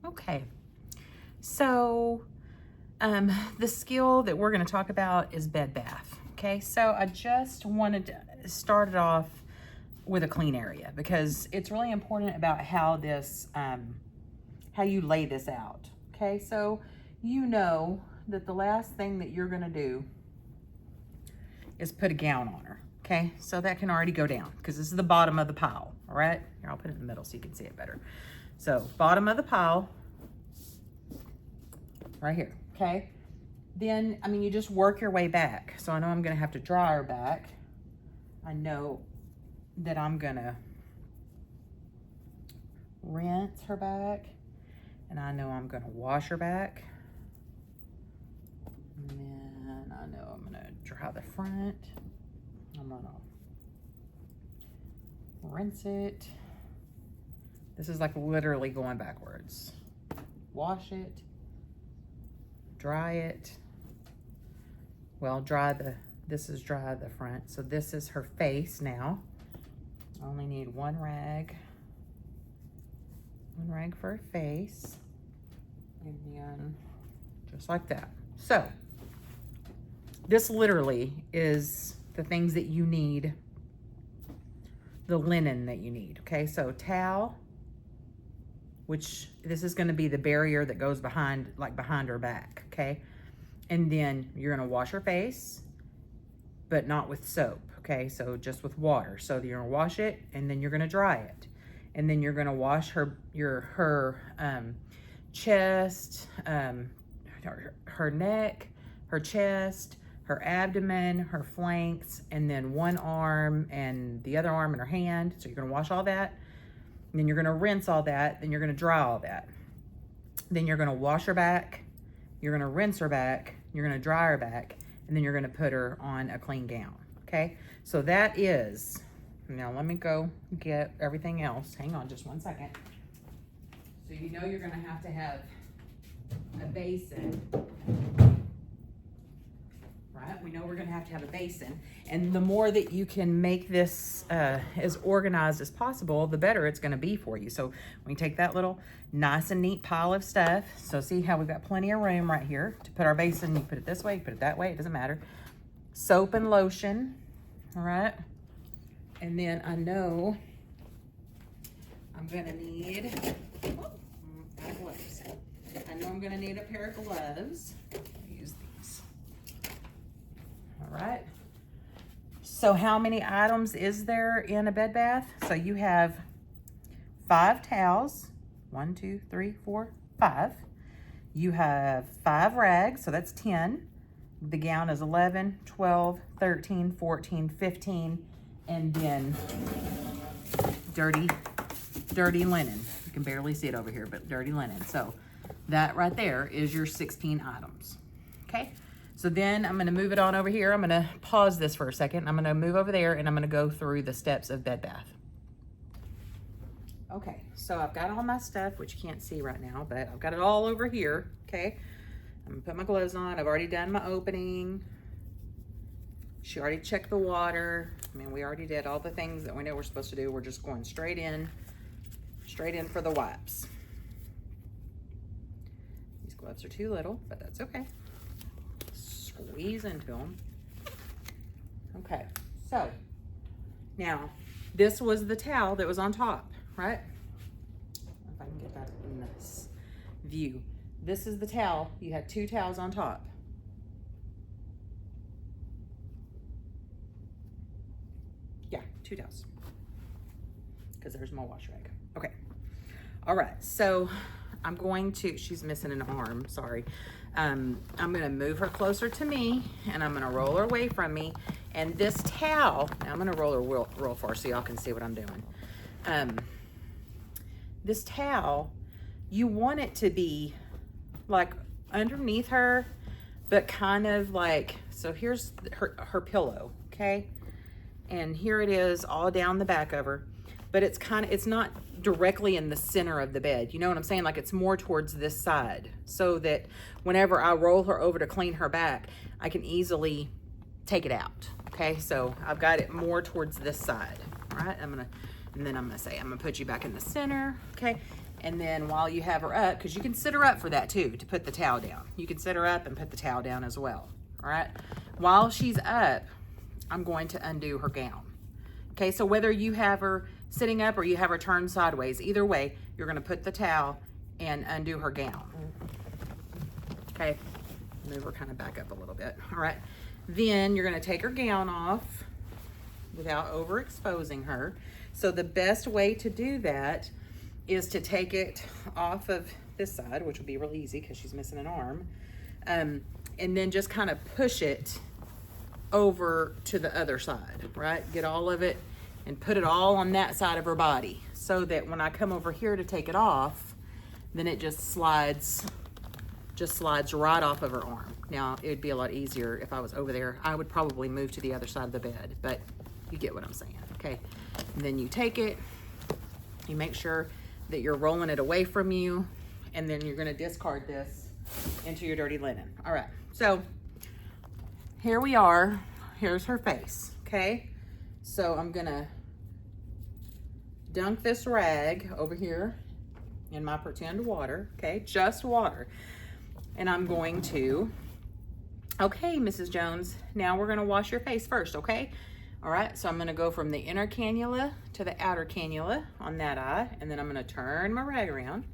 Okay, so the skill that we're going to talk about is bed bath. Okay, so I just wanted to start it off with a clean area because it's really important about how this, how you lay this out. Okay, so you know that the last thing that you're going to do is put a gown on her. Okay, so that can already go down because this is the bottom of the pile. All right, here, I'll put it in the middle so you can see it better. So bottom of the pile, right here, okay? Then, I mean, you just work your way back. So I know I'm gonna have to dry her back. I know that I'm gonna rinse her back. And I know I'm gonna wash her back. And then I know I'm gonna dry the front. I'm gonna rinse it. This is like literally going backwards. Wash it, dry it. Well, this is dry the front. So this is her face now. I only need one rag for her face. And then just like that. So this literally is the things that you need, the linen that you need. Okay, so towel, which this is going to be the barrier that goes behind, like behind her back, okay? And then you're going to wash her face, but not with soap, okay? So just with water. So you're going to wash it, and then you're going to dry it. And then you're going to wash her chest, her neck, her chest, her abdomen, her flanks, and then one arm and the other arm and her hand. So you're going to wash all that. And then you're gonna rinse all that, then you're gonna dry all that. Then you're gonna wash her back, you're gonna rinse her back, you're gonna dry her back, and then you're gonna put her on a clean gown, okay? So that is, now let me go get everything else. Hang on just one second. So you know you're gonna have a basin, right? We know we're gonna have a basin. And the more that you can make this as organized as possible, the better it's gonna be for you. So we take that little nice and neat pile of stuff. So see how we've got plenty of room right here to put our basin. You put it this way, you put it that way, it doesn't matter. Soap and lotion, all right? And then I know I'm gonna need, gloves. I know I'm gonna need a pair of gloves. Use these. All right. So how many items is there in a bed bath? So you have 5 towels. 1, 2, 3, 4, 5. You have 5 rags, so that's 10. The gown is 11, 12, 13, 14, 15, and then dirty linen. You can barely see it over here, but dirty linen. So that right there is your 16 items, okay? So then I'm gonna move it on over here. I'm gonna pause this for a second. I'm gonna move over there and I'm gonna go through the steps of bed bath. Okay, so I've got all my stuff, which you can't see right now, but I've got it all over here, okay? I'm gonna put my gloves on. I've already done my opening. She already checked the water. I mean, we already did all the things that we know we're supposed to do. We're just going straight in for the wipes. These gloves are too little, but that's okay. Squeeze into them. Okay, so now this was the towel that was on top, right? If I can get that in this view. This is the towel. You had 2 towels on top. Yeah, 2 towels. Because there's my wash rag. Okay. All right, so I'm going to, she's missing an arm, sorry. I'm gonna move her closer to me and I'm gonna roll her away from me. And this towel, now I'm gonna roll her real far so y'all can see what I'm doing. This towel, you want it to be like underneath her, but kind of like, so here's her pillow, okay? And here it is all down the back of her, but it's not directly in the center of the bed. You know what I'm saying? Like it's more towards this side so that whenever I roll her over to clean her back, I can easily take it out. Okay, so I've got it more towards this side. All right, and then I'm gonna say, I'm gonna put you back in the center, okay? And then while you have her up, because you can sit her up for that too, to put the towel down. You can sit her up and put the towel down as well, all right? While she's up, I'm going to undo her gown. Okay, so whether you have her sitting up or you have her turned sideways, either way, you're gonna put the towel and undo her gown. Okay, move her kind of back up a little bit, all right? Then you're gonna take her gown off without overexposing her. So the best way to do that is to take it off of this side, which will be real easy because she's missing an arm, and then just kind of push it over to the other side, right? Get all of it and put it all on that side of her body so that when I come over here to take it off, then it just slides right off of her arm. Now, it would be a lot easier if I was over there. I would probably move to the other side of the bed, but you get what I'm saying, okay? And then you take it, you make sure that you're rolling it away from you, and then you're gonna discard this into your dirty linen. All right, so here we are. Here's her face, okay? So I'm gonna dunk this rag over here in my pretend water, okay? Just water. And I'm going to, okay, Mrs. Jones, now we're gonna wash your face first, okay? All right, so I'm gonna go from the inner cannula to the outer cannula on that eye, and then I'm gonna turn my rag around,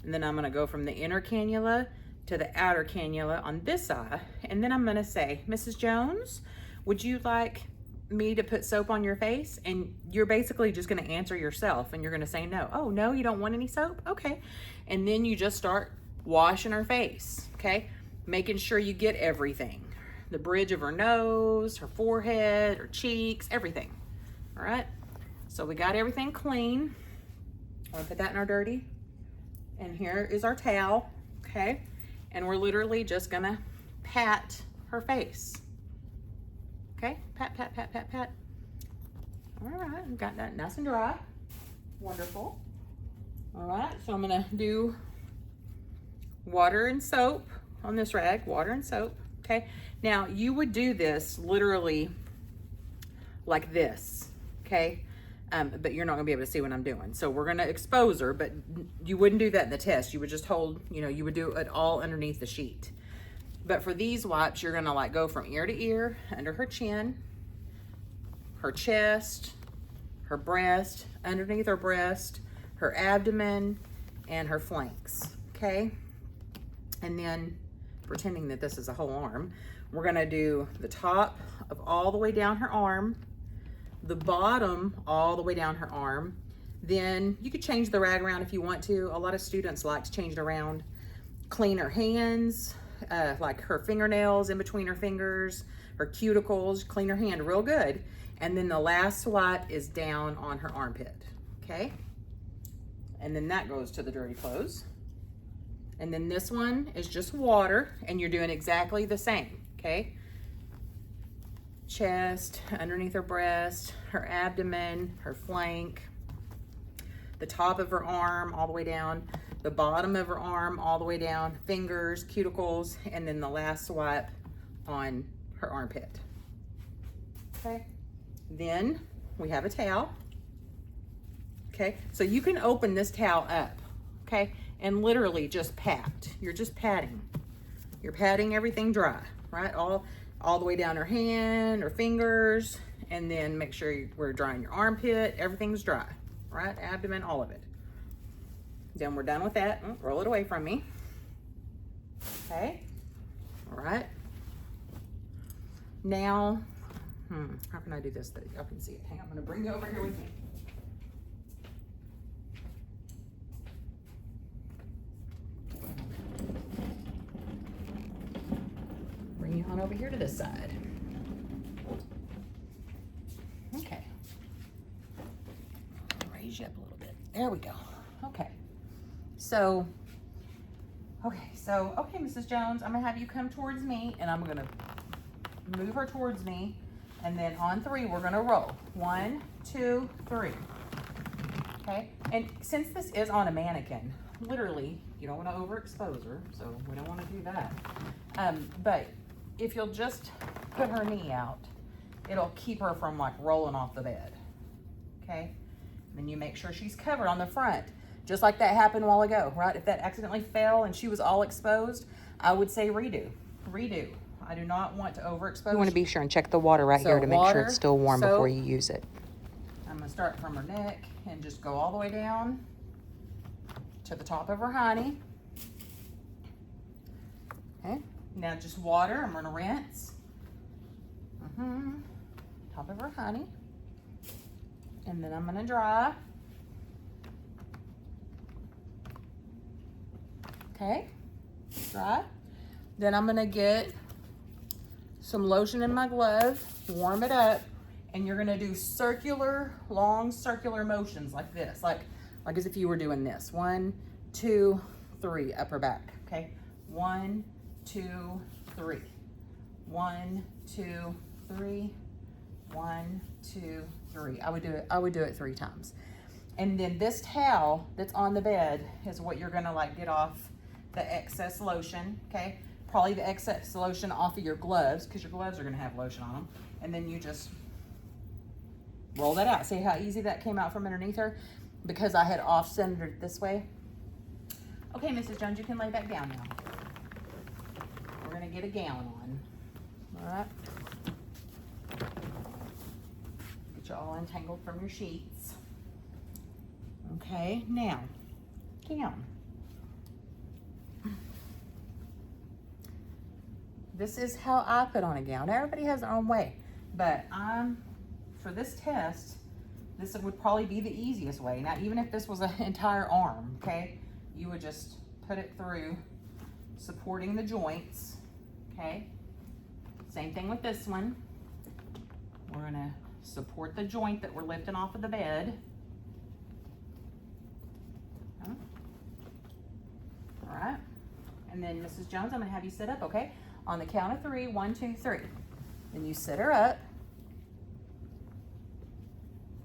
and then I'm gonna go from the inner cannula to the outer cannula on this eye, and then I'm gonna say, Mrs. Jones, would you like me to put soap on your face? And you're basically just gonna answer yourself, and you're gonna say no. Oh, no, you don't want any soap? Okay. And then you just start washing her face, okay? Making sure you get everything. The bridge of her nose, her forehead, her cheeks, everything. All right, so we got everything clean. I'm gonna put that in our dirty. And here is our towel, okay? And we're literally just gonna pat her face. Okay, pat, pat, pat, pat, pat. All right, we've got that nice and dry. Wonderful. All right, so I'm gonna do water and soap on this rag, water and soap, okay? Now, you would do this literally like this, okay? But you're not gonna be able to see what I'm doing. So we're gonna expose her, but you wouldn't do that in the test. You would just hold, you know, you would do it all underneath the sheet. But for these wipes, you're gonna like go from ear to ear, under her chin, her chest, her breast, underneath her breast, her abdomen, and her flanks, okay? And then, pretending that this is a whole arm, we're gonna do the top of all the way down her arm, the bottom all the way down her arm. Then you could change the rag around if you want to. A lot of students like to change it around. Clean her hands, like her fingernails in between her fingers, her cuticles, clean her hand real good. And then the last swipe is down on her armpit, okay? And then that goes to the dirty clothes. And then this one is just water, and you're doing exactly the same, okay? Chest, underneath her breast, her abdomen, her flank, the top of her arm all the way down, the bottom of her arm all the way down, fingers, cuticles, and then the last swipe on her armpit, okay? Then we have a towel, okay? So you can open this towel up, okay? And literally just pat. You're just patting. You're patting everything dry, right? All the way down her hand, her fingers, and then make sure we're drying your armpit. Everything's dry, right? Abdomen, all of it. Then we're done with that. Roll it away from me. Okay. All right. Now, how can I do this that y'all can see it? Hang on, I'm gonna bring you over here with me. Bring you on over here to this side. Okay. I'll raise you up a little bit. There we go. Okay. So, okay, Mrs. Jones, I'm gonna have you come towards me, and I'm gonna move her towards me, and then on 3, we're gonna roll. 1, 2, 3. Okay, and since this is on a mannequin, literally, you don't wanna overexpose her, so we don't wanna do that. But if you'll just put her knee out, it'll keep her from like rolling off the bed, okay? Then you make sure she's covered on the front. just like that happened a while ago, right? If that accidentally fell and she was all exposed, I would say redo. Redo. I do not want to overexpose. You want to be sure and check the water right here to make sure it's still warm before you use it. I'm going to start from her neck and just go all the way down to the top of her honey. Okay, now just water. I'm going to rinse. Top of her honey. And then I'm going to dry. Okay, dry. Then I'm going to get some lotion in my glove, warm it up, and you're going to do circular, long circular motions like this, like as if you were doing this. 1, 2, 3, upper back. Okay, 1, 2, 3. 1, 2, 3. 1, 2, 3. I would do it 3 times. And then this towel that's on the bed is what you're gonna like get off the excess lotion, okay? Probably the excess lotion off of your gloves, because your gloves are gonna have lotion on them. And then you just roll that out. See how easy that came out from underneath her? Because I had off-centered it this way. Okay, Mrs. Jones, you can lay back down now. We're gonna get a gown on, all right? Get you all untangled from your sheets. Okay, now, gown. This is how I put on a gown. Everybody has their own way, but for this test, this would probably be the easiest way. Now, even if this was an entire arm, okay, you would just put it through supporting the joints, okay? Same thing with this one. We're gonna support the joint that we're lifting off of the bed. All right, and then Mrs. Jones, I'm gonna have you sit up, okay? On the count of 3, 1, 2, 3. Then you sit her up,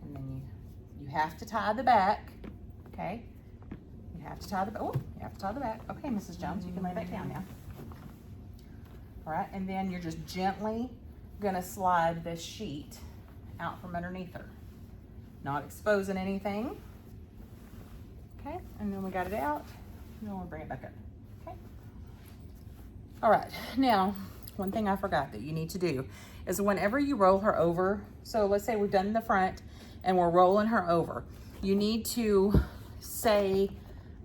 and then you have to tie the back, okay? You have to tie the back. Oh, you have to tie the back. Okay, Mrs. Jones, you can lay back down now. All right, and then you're just gently gonna slide this sheet out from underneath her, not exposing anything. Okay, and then we got it out, and then we'll bring it back up. Okay. All right, now, one thing I forgot that you need to do is whenever you roll her over, so let's say we've done the front and we're rolling her over, you need to say,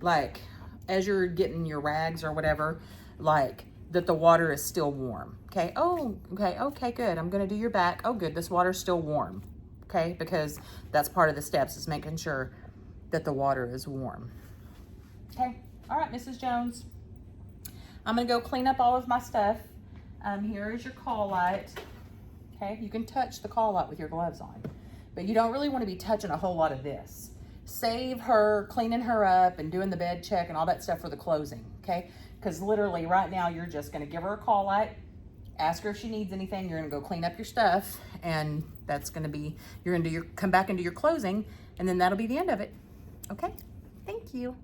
like, as you're getting your rags or whatever, like, that the water is still warm, okay? Oh, okay, good. I'm gonna do your back. Oh, good, this water's still warm, okay? Because that's part of the steps, is making sure that the water is warm. Okay, all right, Mrs. Jones. I'm gonna go clean up all of my stuff. Here is your call light. Okay, you can touch the call light with your gloves on, but you don't really wanna be touching a whole lot of this. Save her cleaning her up and doing the bed check and all that stuff for the closing, okay? Because literally right now you're just gonna give her a call light, ask her if she needs anything, you're gonna go clean up your stuff, and that's gonna be, you're gonna do come back and do your closing, and then that'll be the end of it. Okay, thank you.